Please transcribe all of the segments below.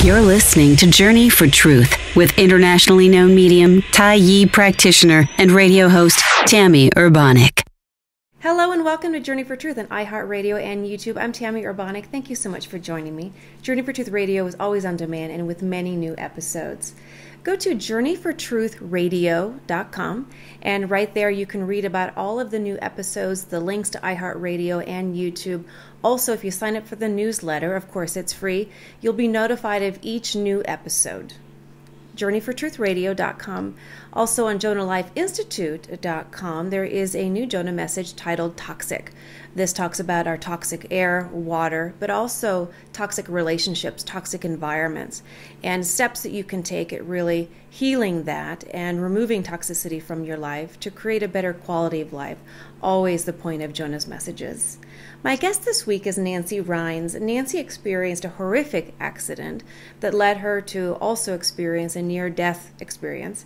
You're listening to Journey for Truth with internationally known medium, Tai Yi practitioner, and radio host Tammy Urbanic. Hello and welcome to Journey for Truth on iHeartRadio and YouTube. I'm Tammy Urbanic. Thank you so much for joining me. Journey for Truth Radio is always on demand and with many new episodes. Go to journeyfortruthradio.com, and right there you can read about all of the new episodes, the links to iHeartRadio and YouTube. Also, if you sign up for the newsletter, of course it's free, you'll be notified of each new episode. journeyfortruthradio.com. Also on JonahLifeInstitute.com, there is a new Jonah message titled Toxic. This talks about our toxic air, water, but also toxic relationships, toxic environments, and steps that you can take at really healing that and removing toxicity from your life to create a better quality of life. Always the point of Jonah's messages. My guest this week is Nancy Rhines. Nancy experienced a horrific accident that led her to also experience a near-death experience.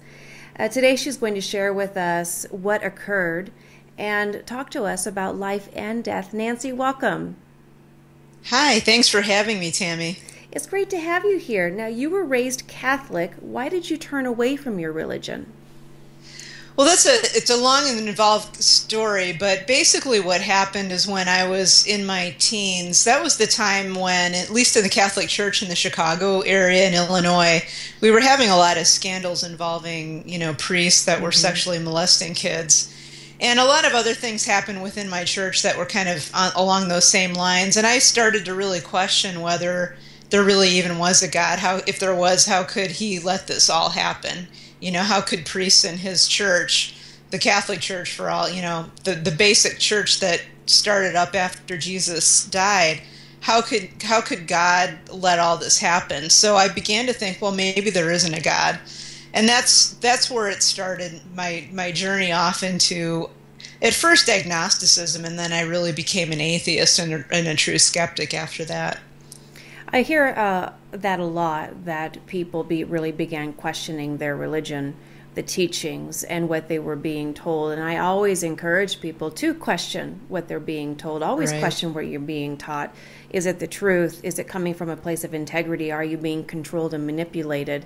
Today she's going to share with us what occurred and talk to us about life and death. Nancy, welcome. Hi, thanks for having me, Tammy. It's great to have you here. Now, you were raised Catholic. Why did you turn away from your religion? Well, it's a long and involved story, but basically what happened is when I was in my teens, that was the time when, at least in the Catholic Church in the Chicago area in Illinois, we were having a lot of scandals involving, priests that were sexually molesting kids. And a lot of other things happened within my church that were kind of along those same lines. And I started to really question whether there really even was a God. If there was, how could he let this all happen? How could priests in his church, the Catholic Church for all, the basic church that started up after Jesus died, how could God let all this happen? So I began to think, well, maybe there isn't a God. And that's where it started, my journey off into, at first, agnosticism, and then I really became an atheist and a true skeptic after that. I hear that a lot, that people really began questioning their religion, the teachings, and what they were being told. And I always encourage people to question what they're being told. Always question what you're being taught. Is it the truth? Is it coming from a place of integrity? Are you being controlled and manipulated?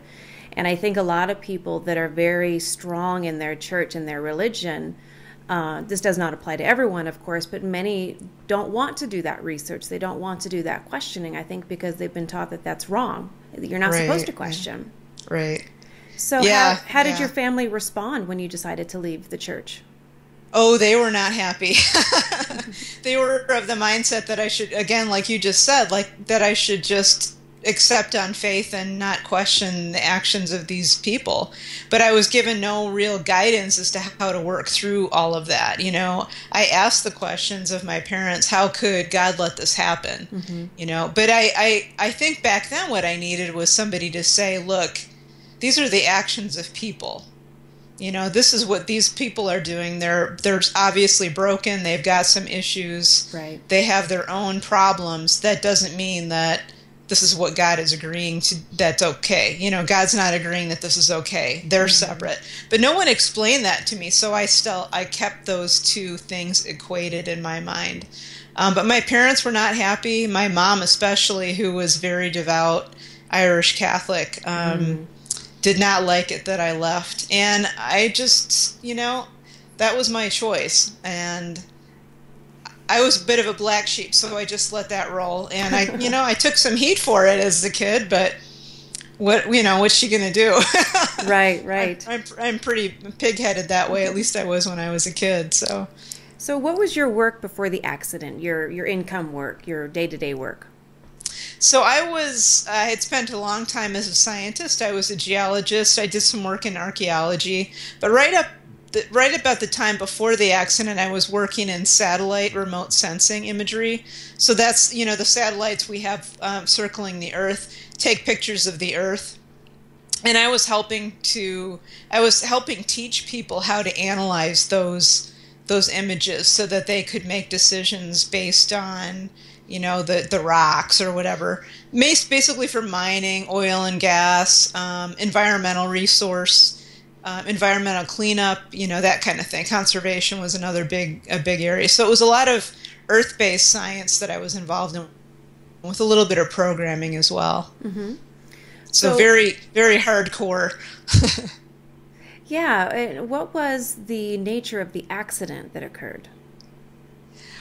And I think a lot of people that are very strong in their church and their religion, this does not apply to everyone, of course, but many don't want to do that research. They don't want to do that questioning, I think, because they've been taught that that's wrong. You're not supposed to question. Right. So how did your family respond when you decided to leave the church? Oh, they were not happy. They were of the mindset that I should, again, like you just said, that I should just accept on faith and not question the actions of these people. But I was given no real guidance as to how to work through all of that. I asked the questions of my parents, how could God let this happen? But I think back then what I needed was somebody to say, look, these are the actions of people. This is what these people are doing. They're obviously broken. They've got some issues. Right. They have their own problems. That doesn't mean that this is what God is agreeing to, that's okay. God's not agreeing that this is okay. They're separate. But no one explained that to me, so I kept those two things equated in my mind. But my parents were not happy. My mom especially, who was very devout Irish Catholic, did not like it that I left. And I just, that was my choice. And I was a bit of a black sheep, so I just let that roll. And I took some heat for it as a kid, but what's she gonna do? Right. I'm pretty pig-headed that way. At least I was when I was a kid. So what was your work before the accident? Your income work, your day-to-day work? So I had spent a long time as a scientist. I was a geologist. I did some work in archaeology, but right about the time before the accident, I was working in satellite remote sensing imagery. So that's, the satellites we have circling the Earth take pictures of the Earth. And I was helping teach people how to analyze those images so that they could make decisions based on, the rocks or whatever. Basically for mining, oil and gas, environmental resource, environmental cleanup, that kind of thing. Conservation was a big area. So it was a lot of earth-based science that I was involved in, with a little bit of programming as well. Mm-hmm. So very, very hardcore. Yeah. And what was the nature of the accident that occurred?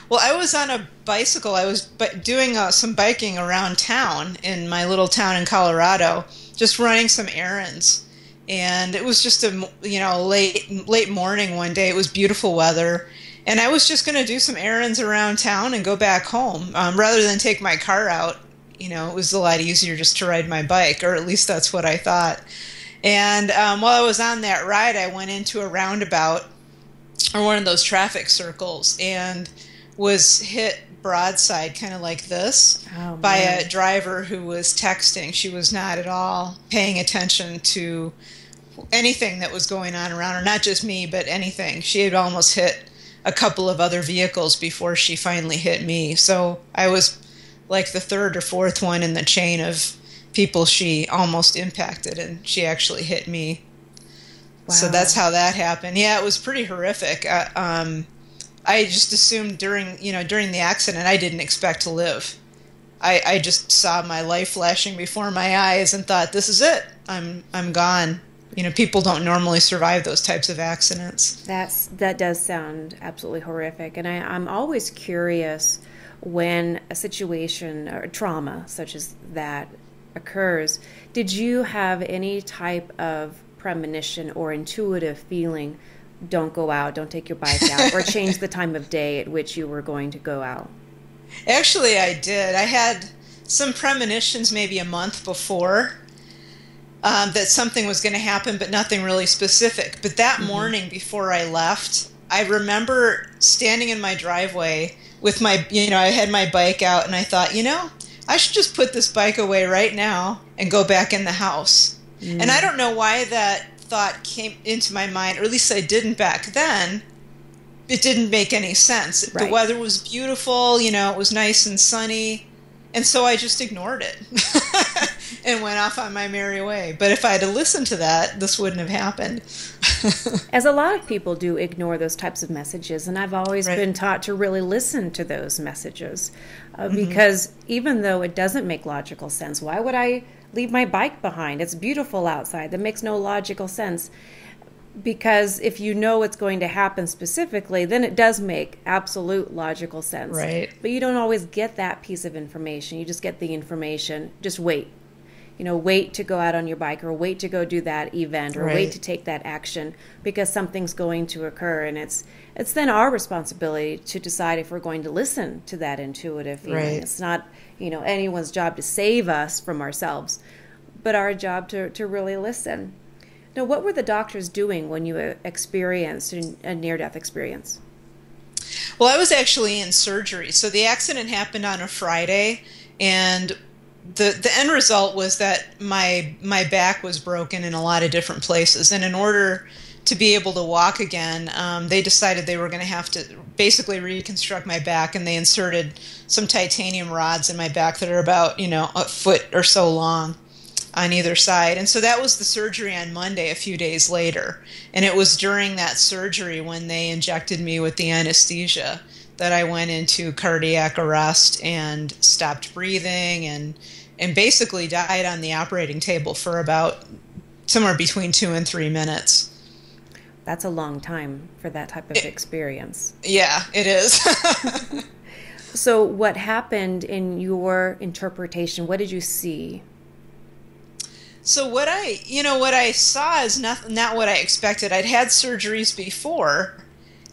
Well, I was on a bicycle. I was doing some biking around town in my little town in Colorado, just running some errands. And it was just a late morning one day. It was beautiful weather, and I was just going to do some errands around town and go back home rather than take my car out. It was a lot easier just to ride my bike, or at least that's what I thought. And while I was on that ride, I went into a roundabout or one of those traffic circles and was hit broadside, kind of like this, by a driver who was texting. She was not at all paying attention to anything that was going on around her, not just me, but anything. She had almost hit a couple of other vehicles before she finally hit me. So I was like the third or fourth one in the chain of people she almost impacted, and she actually hit me. Wow. So that's how that happened. Yeah, it was pretty horrific. I just assumed during the accident I didn't expect to live. I just saw my life flashing before my eyes and thought, this is it. I'm gone. People don't normally survive those types of accidents. That does sound absolutely horrific. And I'm always curious when a situation or trauma such as that occurs. Did you have any type of premonition or intuitive feeling, don't go out, don't take your bike out, or change the time of day at which you were going to go out? Actually, I did. I had some premonitions maybe a month before that something was going to happen, but nothing really specific. But that morning before I left, I remember standing in my driveway with my, I had my bike out, and I thought, I should just put this bike away right now and go back in the house. And I don't know why that thought came into my mind, or at least I didn't back then. It didn't make any sense. Right. The weather was beautiful, it was nice and sunny, and so I just ignored it and went off on my merry way. But if I had listened to that, this wouldn't have happened. As a lot of people do ignore those types of messages, and I've always been taught to really listen to those messages because even though it doesn't make logical sense, why would I leave my bike behind? It's beautiful outside. That makes no logical sense. Because if you know what's going to happen specifically, then it does make absolute logical sense. Right. But you don't always get that piece of information. You just get the information. Just wait. Wait to go out on your bike, or wait to go do that event, or wait to take that action because something's going to occur. And it's then our responsibility to decide if we're going to listen to that intuitive feeling. Right. It's not anyone's job to save us from ourselves, but our job to really listen. Now, what were the doctors doing when you experienced a near-death experience? Well, I was actually in surgery. So the accident happened on a Friday, and the end result was that my back was broken in a lot of different places. And in order to be able to walk again, they decided they were going to have to basically reconstruct my back, and they inserted some titanium rods in my back that are about, a foot or so long on either side. And so that was the surgery on Monday, a few days later. And it was during that surgery, when they injected me with the anesthesia, that I went into cardiac arrest and stopped breathing and basically died on the operating table for about somewhere between 2 and 3 minutes. That's a long time for that type of experience. Yeah, it is. So what happened in your interpretation? What did you see? So what I saw is not what I expected. I'd had surgeries before,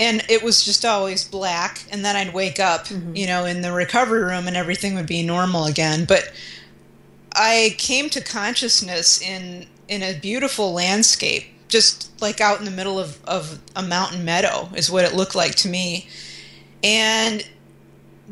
and it was just always black, and then I'd wake up, in the recovery room, and everything would be normal again. But I came to consciousness in a beautiful landscape, just like out in the middle of a mountain meadow is what it looked like to me. And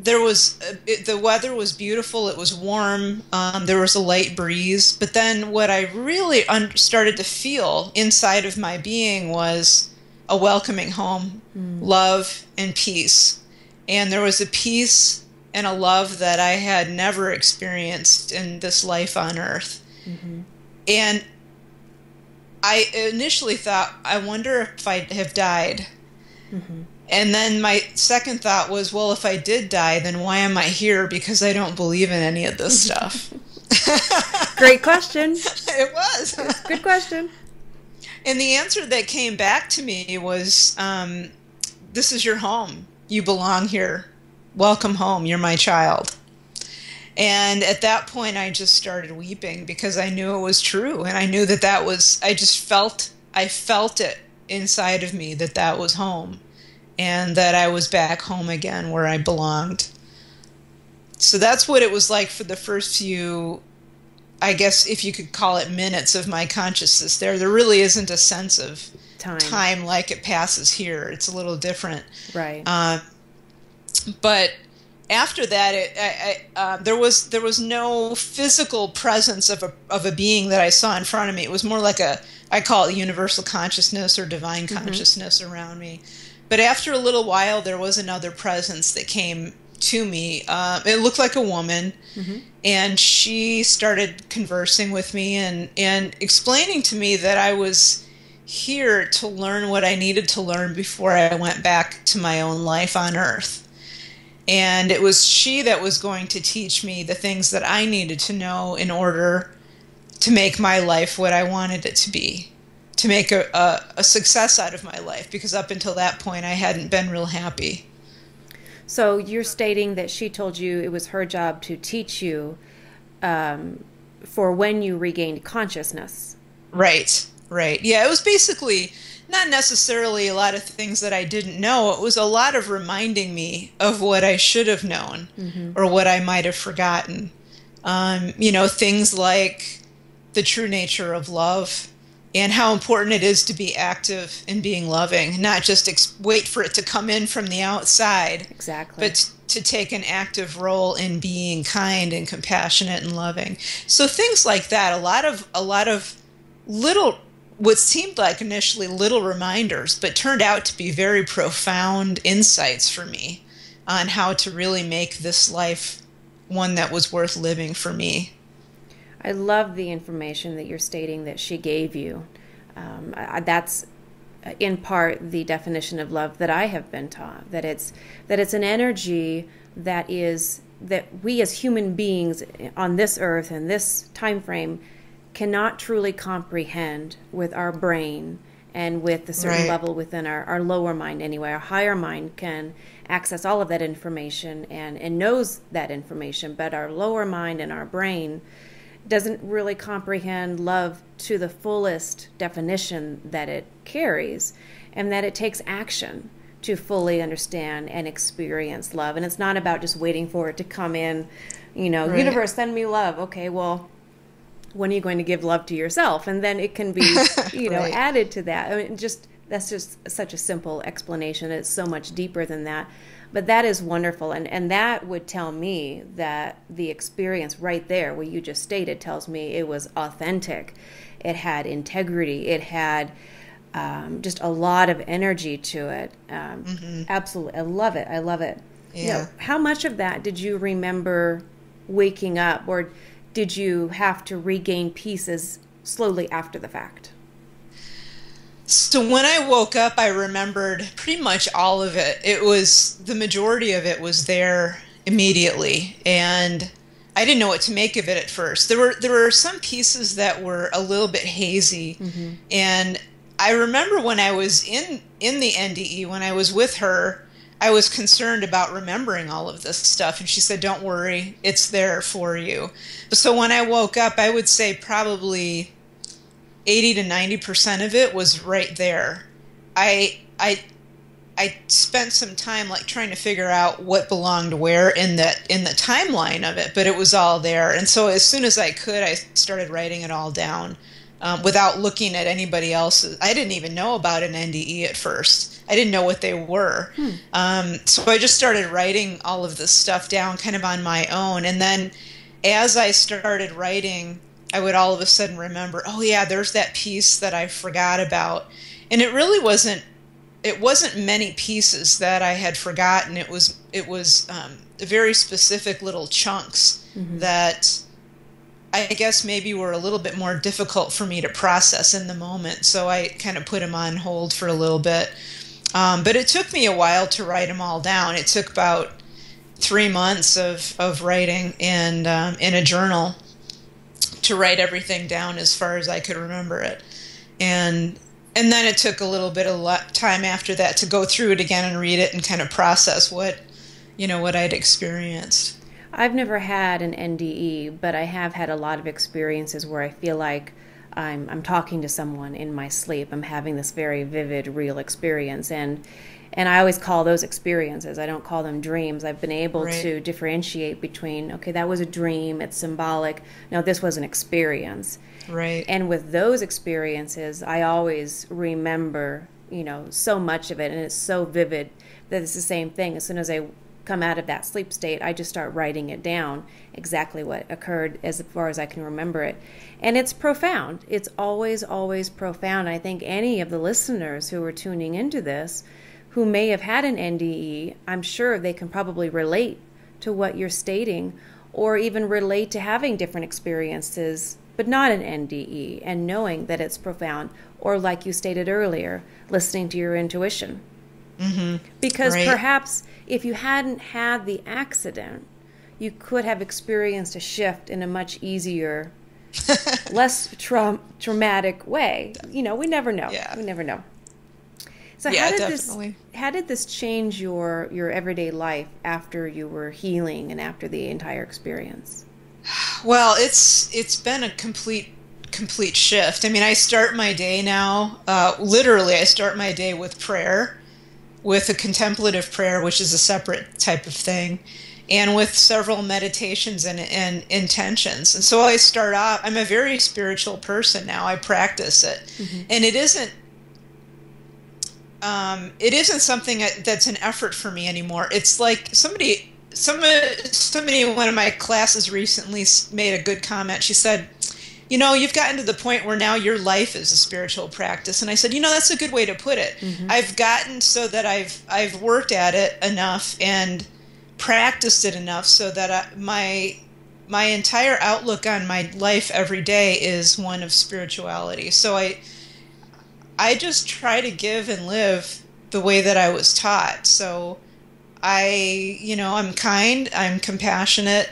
the weather was beautiful. It was warm. There was a light breeze. But then what I really started to feel inside of my being was a welcoming home, love and peace. And there was a peace and a love that I had never experienced in this life on earth. And I initially thought, I wonder if I have died. And then my second thought was, well, if I did die, then why am I here? Because I don't believe in any of this stuff. Great question. It was. Good question. And the answer that came back to me was, this is your home. You belong here. Welcome home. You're my child. And at that point, I just started weeping because I knew it was true. And I knew that was, I felt it inside of me that was home. And that I was back home again where I belonged. So that's what it was like for the first few, I guess if you could call it, minutes of my consciousness there. There really isn't a sense of time like it passes here. It's a little different. Right. But after that, there was no physical presence of a being that I saw in front of me. It was more like I call it universal consciousness or divine consciousness around me. But after a little while, there was another presence that came to me. It looked like a woman, and she started conversing with me and explaining to me that I was here to learn what I needed to learn before I went back to my own life on Earth. And it was she that was going to teach me the things that I needed to know in order to make my life what I wanted it to be, to make a success out of my life, because up until that point I hadn't been real happy. So you're stating that she told you it was her job to teach you for when you regained consciousness. Right. Yeah, it was basically not necessarily a lot of things that I didn't know. It was a lot of reminding me of what I should have known or what I might have forgotten. Things like the true nature of love and how important it is to be active in being loving, not just wait for it to come in from the outside. Exactly. But to take an active role in being kind and compassionate and loving. So things like that, a lot of little, what seemed like initially little reminders, but turned out to be very profound insights for me on how to really make this life one that was worth living for me. I love the information that you're stating that she gave you. That's in part the definition of love that I have been taught, that it's an energy that we as human beings on this earth and this time frame cannot truly comprehend with our brain and with a certain level within our lower mind anyway. Our higher mind can access all of that information and knows that information, but our lower mind and our brain doesn't really comprehend love to the fullest definition that it carries, and that it takes action to fully understand and experience love. And it's not about just waiting for it to come in, universe, send me love. Okay, well, when are you going to give love to yourself? And then it can be, added to that. I mean, that's just such a simple explanation. It's so much deeper than that. But that is wonderful. And that would tell me that the experience right there, what you just stated, tells me it was authentic. It had integrity. It had just a lot of energy to it. Absolutely. I love it. Yeah. How much of that did you remember waking up, or did you have to regain pieces slowly after the fact? So when I woke up, I remembered pretty much all of it. The majority of it was there immediately, and I didn't know what to make of it at first. There were some pieces that were a little bit hazy, and I remember when I was in the NDE, when I was with her, I was concerned about remembering all of this stuff, and she said, "Don't worry, it's there for you." So when I woke up, I would say probably 80 to 90% of it was right there. I spent some time trying to figure out what belonged where in the timeline of it, but it was all there. And so as soon as I could, I started writing it all down without looking at anybody else's. I didn't even know about an NDE at first. I didn't know what they were. So I just started writing all of this stuff down kind of on my own. And then as I started writing, I would all of a sudden remember, oh yeah, there's that piece that I forgot about. And it really wasn't many pieces that I had forgotten. It was very specific little chunks that I guess maybe were a little bit more difficult for me to process in the moment. So I kind of put them on hold for a little bit. But it took me a while to write them all down. It took about 3 months of writing and in a journal. to write everything down as far as I could remember it. And then it took a little bit of time after that to go through it again and read it and kind of process what I'd experienced. I've never had an NDE, but I have had a lot of experiences where I feel like I'm talking to someone in my sleep. I'm having this very vivid, real experience, and I always call those experiences. I don't call them dreams. I've been able to differentiate between, okay, that was a dream, it's symbolic. No, this was an experience. Right. And with those experiences, I always remember, so much of it, and it's so vivid that it's the same thing. As soon as I come out of that sleep state, I just start writing it down, exactly what occurred as far as I can remember it. And it's profound. It's always, always profound. I think any of the listeners who are tuning into this who may have had an NDE, I'm sure they can probably relate to what you're stating, or even relate to having different experiences but not an NDE, and knowing that it's profound, or like you stated earlier, listening to your intuition. Mm-hmm. Because perhaps if you hadn't had the accident, you could have experienced a shift in a much easier, less traumatic way. We never know. Yeah. We never know. So definitely. How did this change your everyday life after you were healing and after the entire experience? Well, it's been a complete shift. I mean, I start my day now, literally I start my day with prayer, with a contemplative prayer, which is a separate type of thing, and with several meditations and intentions. And so I start off, I'm a very spiritual person now. I practice it. Mm-hmm. And it isn't something that's an effort for me anymore. It's like somebody in one of my classes recently made a good comment. She said, you've gotten to the point where now your life is a spiritual practice. And I said, that's a good way to put it. Mm-hmm. I've gotten so that I've worked at it enough and practiced it enough so that my entire outlook on my life every day is one of spirituality. So I just try to give and live the way that I was taught. So I'm kind, I'm compassionate.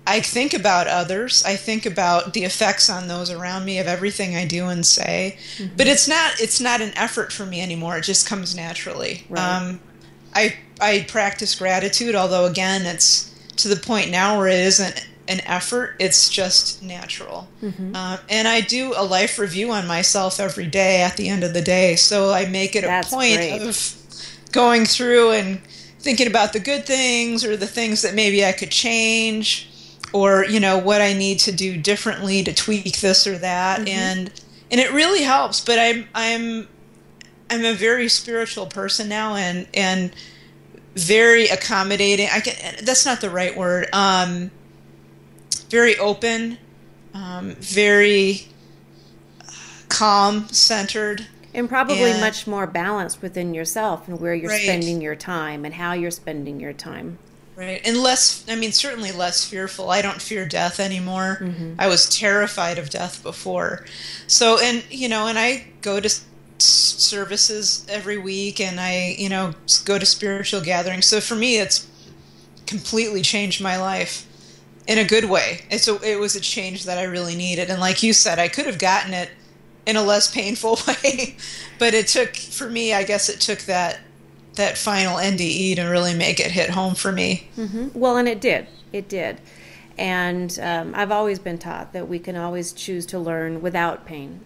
I think about others. I think about the effects on those around me of everything I do and say. Mm-hmm. But it's not an effort for me anymore. It just comes naturally. Right. I practice gratitude, although again, it's to the point now where it isn't an effort. It's just natural. Mm-hmm. And I do a life review on myself every day at the end of the day. So I make it a point of going through and thinking about the good things or the things that maybe I could change, or what I need to do differently to tweak this or that. Mm-hmm. And it really helps. But I'm a very spiritual person now, and very accommodating. That's not the right word. Very open, very calm, centered. And probably much more balanced within yourself and where you're spending your time and how you're spending your time. Right. And certainly less fearful. I don't fear death anymore. Mm-hmm. I was terrified of death before. So, and I go to services every week, and I, go to spiritual gatherings. So for me, it's completely changed my life in a good way. It was a change that I really needed. And like you said, I could have gotten it in a less painful way, but it took that final NDE to really make it hit home for me. Mm-hmm. Well, and it did. And I've always been taught that we can always choose to learn without pain.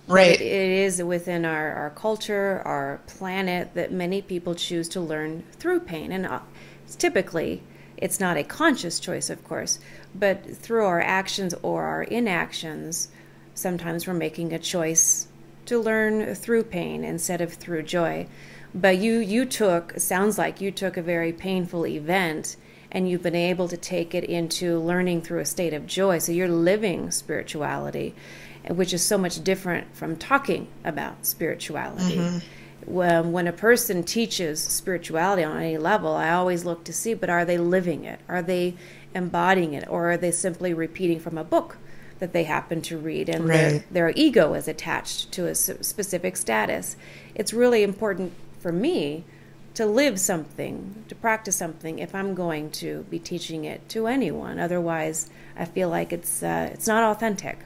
Right. It is within our culture, our planet, that many people choose to learn through pain. And typically, it's not a conscious choice, of course, but through our actions or our inactions, sometimes we're making a choice to learn through pain instead of through joy. But sounds like you took a very painful event and you've been able to take it into learning through a state of joy. So you're living spirituality, which is so much different from talking about spirituality. Mm-hmm. When a person teaches spirituality on any level, I always look to see, but are they living it? Are they embodying it? Or are they simply repeating from a book that they happen to read, and their ego is attached to a specific status? It's really important for me to live something, to practice something, if I'm going to be teaching it to anyone. Otherwise, I feel like it's not authentic.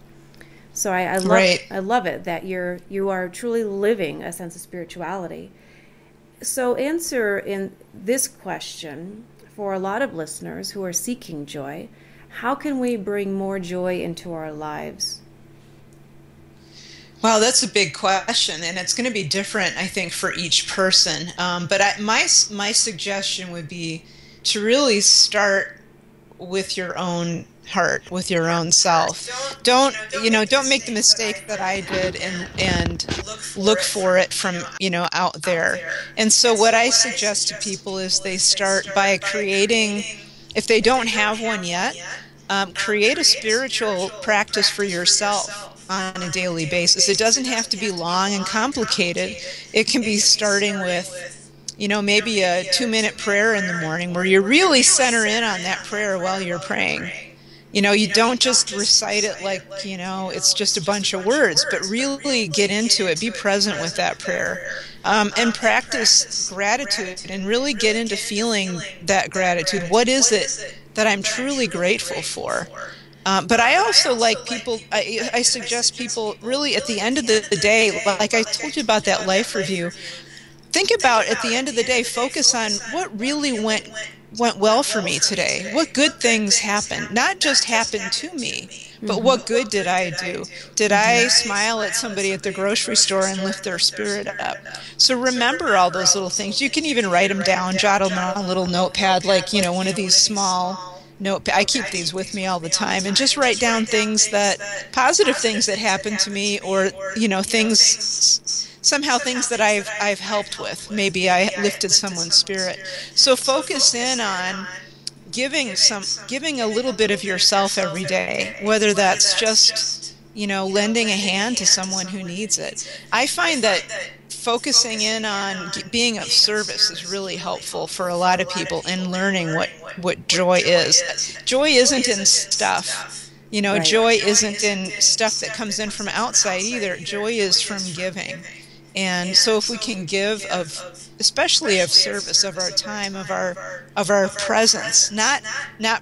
So I love I love it that you are truly living a sense of spirituality. So answer in this question for a lot of listeners who are seeking joy: how can we bring more joy into our lives? Wow, that's a big question, and it's going to be different, I think, for each person. But my suggestion would be to really start with your own heart, with your own self. Don't make the mistake that I did and look for it from out there. And so what I suggest to people is they start by creating, if they don't have one yet, create a spiritual practice for yourself on a daily basis. It doesn't have to be long and complicated. It can be starting with, maybe a 2-minute prayer in the morning where you really center in on that prayer while you're praying. You don't just recite it like, it's just a bunch of words, but really get into it. Be present with that prayer. And practice gratitude and really get into feeling that gratitude. What is it that I'm truly grateful for? But I also like people, I suggest people really at the end of the day, like I told you about that life review, think about at the end of the day, focus on what really went well for me today. What good things happened? Not just happened to me, but what good did I do? Did I smile at somebody at the grocery store and lift their spirit up? So remember all those little things. You can even write them down, jot them on a little notepad, like, one of these small I keep these with me all the time, and just write down positive things that happened to me, or things that I've helped with. Maybe I lifted someone's spirit. So focus in on giving a little bit of yourself every day, whether that's just lending a hand to someone who needs it. I find that focusing in on being of service is really helpful for a lot of people in learning what joy is. Joy isn't in stuff. Joy isn't in stuff that comes in from outside either. Joy is from giving. And so if we can give especially of service, of our time, of our presence, not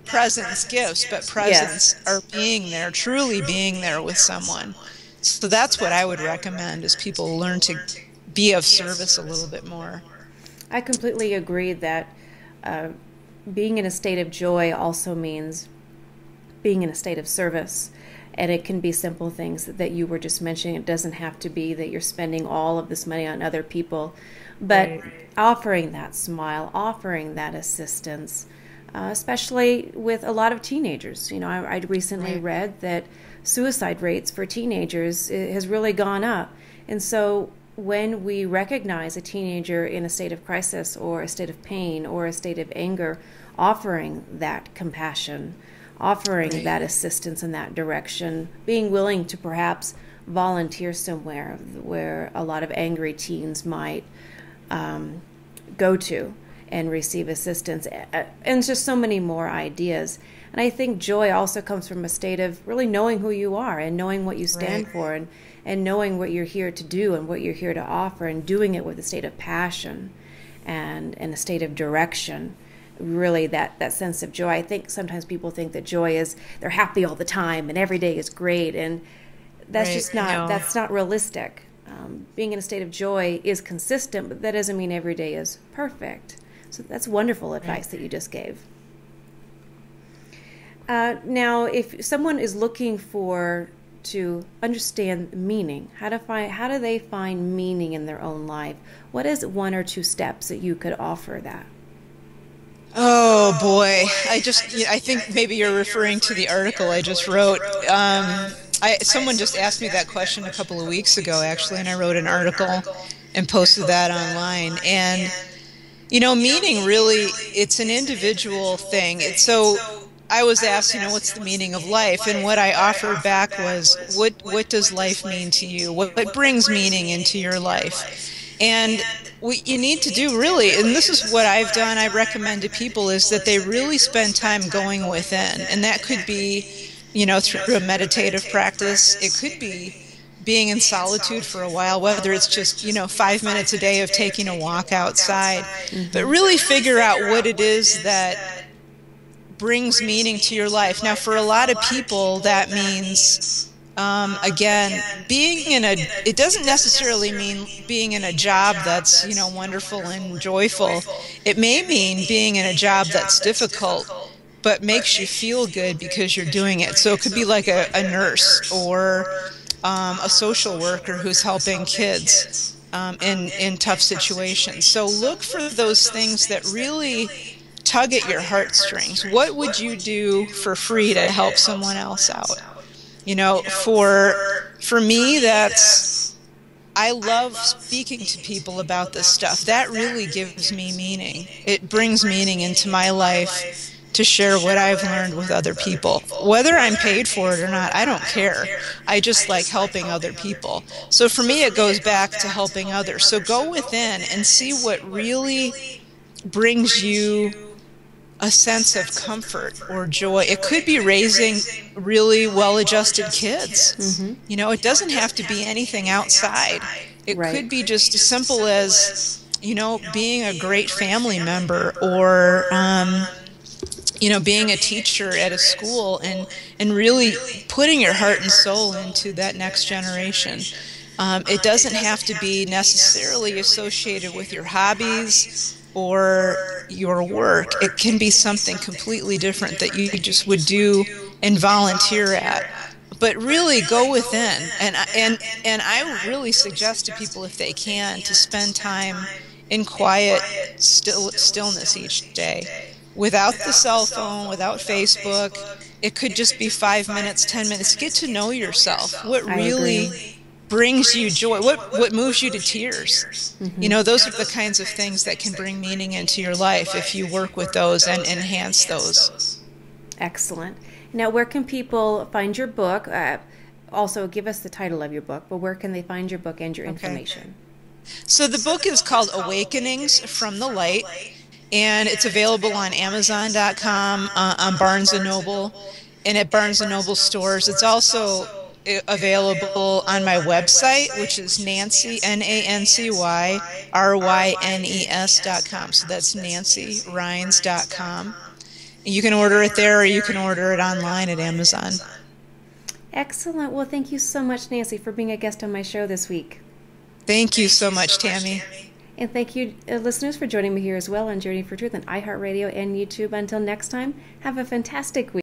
presence gifts, but presence, our being there, truly being there with someone. So that's what I would recommend, is people learn to be of service a little bit more. I completely agree that being in a state of joy also means being in a state of service. And it can be simple things that you were just mentioning. It doesn't have to be that you're spending all of this money on other people, but offering that smile, offering that assistance, especially with a lot of teenagers. I recently read that suicide rates for teenagers has really gone up. And so when we recognize a teenager in a state of crisis or a state of pain or a state of anger, offering that compassion, offering that assistance in that direction, being willing to perhaps volunteer somewhere where a lot of angry teens might go to and receive assistance, and just so many more ideas. And I think joy also comes from a state of really knowing who you are and knowing what you stand for, and knowing what you're here to do and what you're here to offer, and doing it with a state of passion and a state of direction. Really that sense of joy. I think sometimes people think that joy is they're happy all the time and every day is great, and that's just that's not realistic. Being in a state of joy is consistent, but that doesn't mean every day is perfect. So that's wonderful advice that you just gave. Now, if someone is looking to understand meaning, how do they find meaning in their own life? What is 1 or 2 steps that you could offer that? Oh boy, I think maybe you're referring to the article I just wrote. Someone just asked me that question a couple of weeks ago, actually, and I wrote an article and posted that online. And meaning really, it's an individual thing. So I was asked, what's the meaning of life? And what I offered back was, what does life mean to you? What brings meaning into your life? And what you need to do really, and this is what I've done, I recommend to people, is that they really spend time going within. And that could be, through a meditative practice. It could be being in solitude for a while, whether it's just, 5 minutes a day of taking a walk outside, but really figure out what it is that brings meaning to your life. Now, for a lot of people, that means, again, it doesn't necessarily mean being in a job that's, wonderful and joyful. It may mean being in a job that's difficult, but makes you feel good because you're doing it. So it could be like a nurse or a social worker who's helping kids in tough situations. So look for those things that really tug at your heartstrings. What would you do for free to help someone else out? For me, I love speaking to people about this stuff. That really gives me meaning. It brings meaning into my life to share what I've learned with other people. Whether I'm paid for it or not, I don't care. I just like helping other people. So for me, it goes back to helping others. So go within and see what really brings you a sense of comfort or joy. It could be raising really well-adjusted kids. It doesn't have to be anything outside. It could be just as simple as, being a great family member, or being a teacher at a school and really putting your heart and soul into that next generation. It doesn't have to be necessarily associated with your hobbies or your work. It can be something completely different that you just would do and volunteer at. But really go within. And I really suggest to people, if they can, to spend time in quiet stillness each day. Without the cell phone, without Facebook. It could just be 5 minutes, 10 minutes. Get to know yourself. What really brings you joy? What moves you to tears? Those are the kinds of things that can bring meaning into your life if you work with those and enhance those. Excellent. Now, where can people find your book? Also, give us the title of your book, but where can they find your book and your information? So the book is called Awakenings from the Light, and it's available on Amazon.com, on Barnes & Noble, and at Barnes & Noble stores. It's also available on my website, which is Nancy, NancyRynes.com. So that's NancyRynes.com. You can order it there, or you can order it online at Amazon. Excellent. Well, thank you so much, Nancy, for being a guest on my show this week. Thank you so much, Tammy. And thank you, listeners, for joining me here as well on Journey for Truth on iHeartRadio and YouTube. Until next time, have a fantastic week.